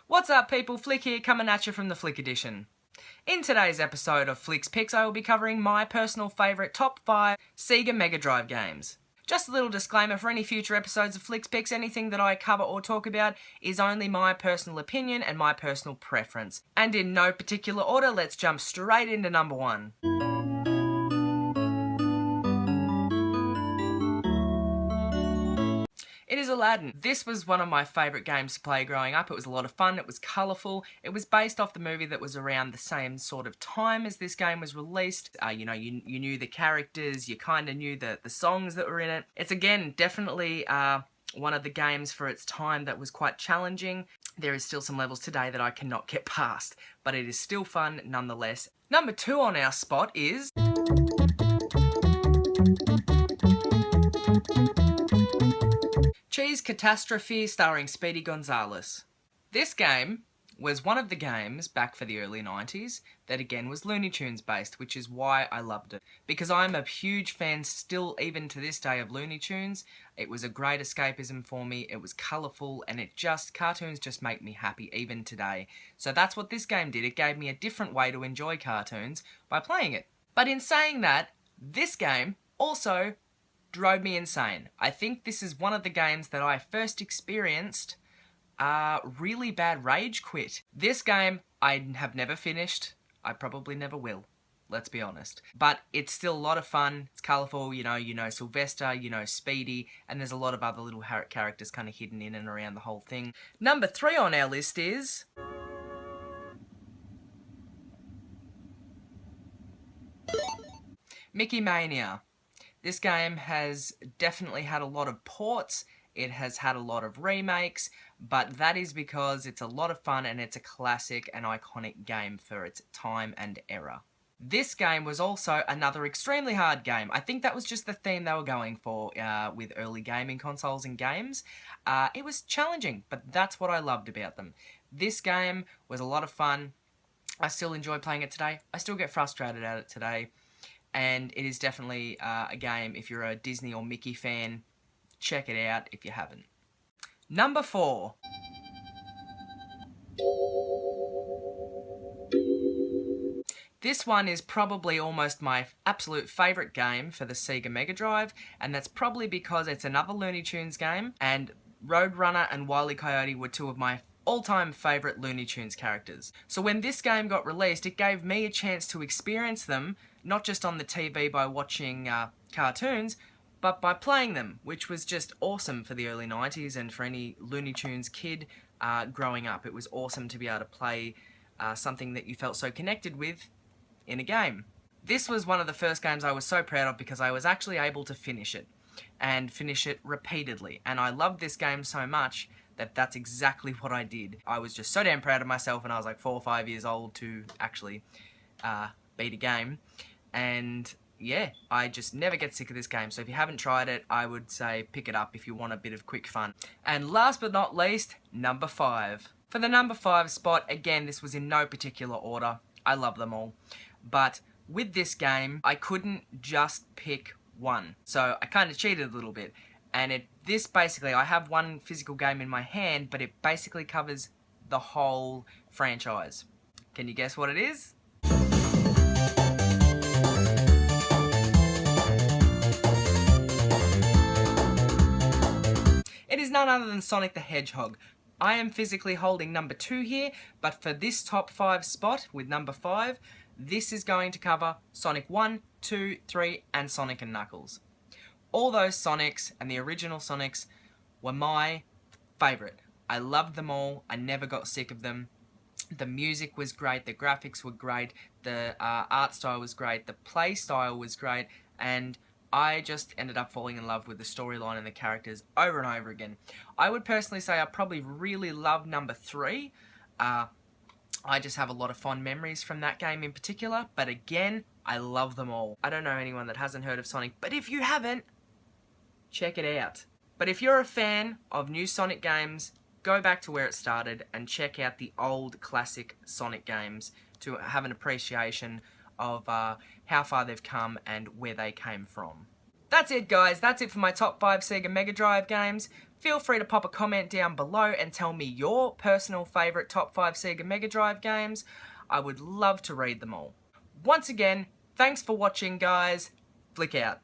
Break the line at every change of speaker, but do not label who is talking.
What's up people, Flick here coming at you from the Flick Edition. In today's episode of Flick's Picks I will be covering my personal favourite top 5 Sega Mega Drive games. Just a little disclaimer, for any future episodes of Flick's Picks, anything that I cover or talk about is only my personal opinion and my personal preference. And in no particular order, let's jump straight into number 1. It is Aladdin. This was one of my favourite games to play growing up. It was a lot of fun, it was colourful, it was based off the movie that was around the same sort of time as this game was released. You knew the characters, you kind of knew the songs that were in it. It's again, definitely one of the games for its time that was quite challenging. There is still some levels today that I cannot get past, but it is still fun nonetheless. Number 2 on our spot is Catastrophe starring Speedy Gonzales. This game was one of the games back for the early 90s that again was Looney Tunes based, which is why I loved it. Because I'm a huge fan still even to this day of Looney Tunes. It was a great escapism for me, it was colourful, and cartoons just make me happy even today. So that's what this game did, it gave me a different way to enjoy cartoons by playing it. But in saying that, this game also drove me insane. I think this is one of the games that I first experienced really bad rage quit. This game I have never finished. I probably never will. Let's be honest. But it's still a lot of fun. It's colourful. You know Sylvester, you know Speedy, and there's a lot of other little characters kind of hidden in and around the whole thing. Number 3 on our list is Mania. This game has definitely had a lot of ports, it has had a lot of remakes, but that is because it's a lot of fun and it's a classic and iconic game for its time and era. This game was also another extremely hard game. I think that was just the theme they were going for with early gaming consoles and games. It was challenging, but that's what I loved about them. This game was a lot of fun. I still enjoy playing it today. I still get frustrated at it today. And it is definitely a game, if you're a Disney or Mickey fan, check it out if you haven't. Number 4. This one is probably almost my absolute favourite game for the Sega Mega Drive, and that's probably because it's another Looney Tunes game, and Roadrunner and Wile E. Coyote were two of my all-time favourite Looney Tunes characters. So when this game got released, it gave me a chance to experience them, not just on the TV by watching cartoons, but by playing them, which was just awesome for the early 90s and for any Looney Tunes kid growing up. It was awesome to be able to play something that you felt so connected with in a game. This was one of the first games I was so proud of because I was actually able to finish it, and finish it repeatedly. And I loved this game so much that that's exactly what I did. I was just so damn proud of myself, and I was like 4 or 5 years old to actually beat a game. And yeah, I just never get sick of this game. So if you haven't tried it, I would say pick it up if you want a bit of quick fun. And last but not least, number 5. For the number 5 spot, again, this was in no particular order. I love them all. But with this game, I couldn't just pick one. So I kind of cheated a little bit. And this basically, I have one physical game in my hand, but it basically covers the whole franchise. Can you guess what it is? It is none other than Sonic the Hedgehog. I am physically holding number 2 here, but for this top 5 spot with number 5, this is going to cover Sonic 1, 2, 3, and Sonic and Knuckles. All those Sonics and the original Sonics were my favourite. I loved them all, I never got sick of them. The music was great, the graphics were great, the art style was great, the play style was great, and I just ended up falling in love with the storyline and the characters over and over again. I would personally say I probably really love number 3. I just have a lot of fond memories from that game in particular, but again, I love them all. I don't know anyone that hasn't heard of Sonic, but if you haven't, check it out. But if you're a fan of new Sonic games, go back to where it started and check out the old classic Sonic games to have an appreciation of how far they've come and where they came from. That's it guys, that's it for my top 5 Sega Mega Drive games. Feel free to pop a comment down below and tell me your personal favourite top 5 Sega Mega Drive games. I would love to read them all. Once again, thanks for watching, guys. Flick out.